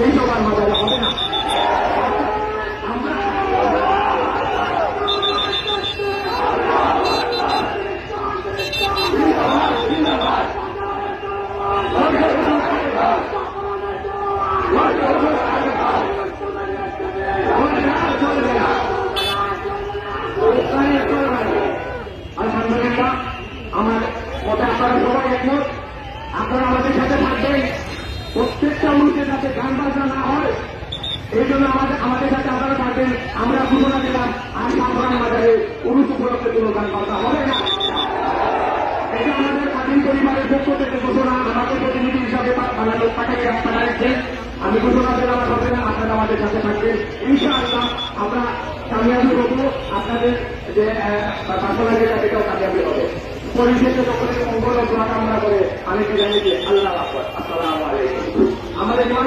এই সবার মাঝারে হবে না। আলহামদুলিল্লাহ, আমার কথা আপনারা সবাই একমত। আপনারা আমাদের সাথে থাকবেন, প্রত্যেকটা মানুষের কাছে গান বাজনা না হয়, এই জন্য আমাদের সাথে আপনারা থাকবেন। আমরা ঘোষণা দিলাম আর সাধারণ বাজারে পুরুষ উপলক্ষে কোনো গান বাজনা হবে না। এটা আমাদের স্বাধীন পরিবারের পক্ষ থেকে ঘোষণা, আমাকে প্রতিনিধি হিসাবে পাঠাচ্ছেন। আমি ঘোষণা দিলাম হবে না, আপনারা আমাদের সাথে থাকবেন। ইনশাআল্লাহ আমরা কামিয়াবি হবো, আপনাদের যে বাসনা যেটা সেটাও কামিয়াবি হবে। পরিশেষে সকলের মঙ্গল ও দোয়া কামনা করে আমি বিদায় নিচ্ছি। আল্লাহ হাফেজ। আসসালামু আলাইকুম। আমাদের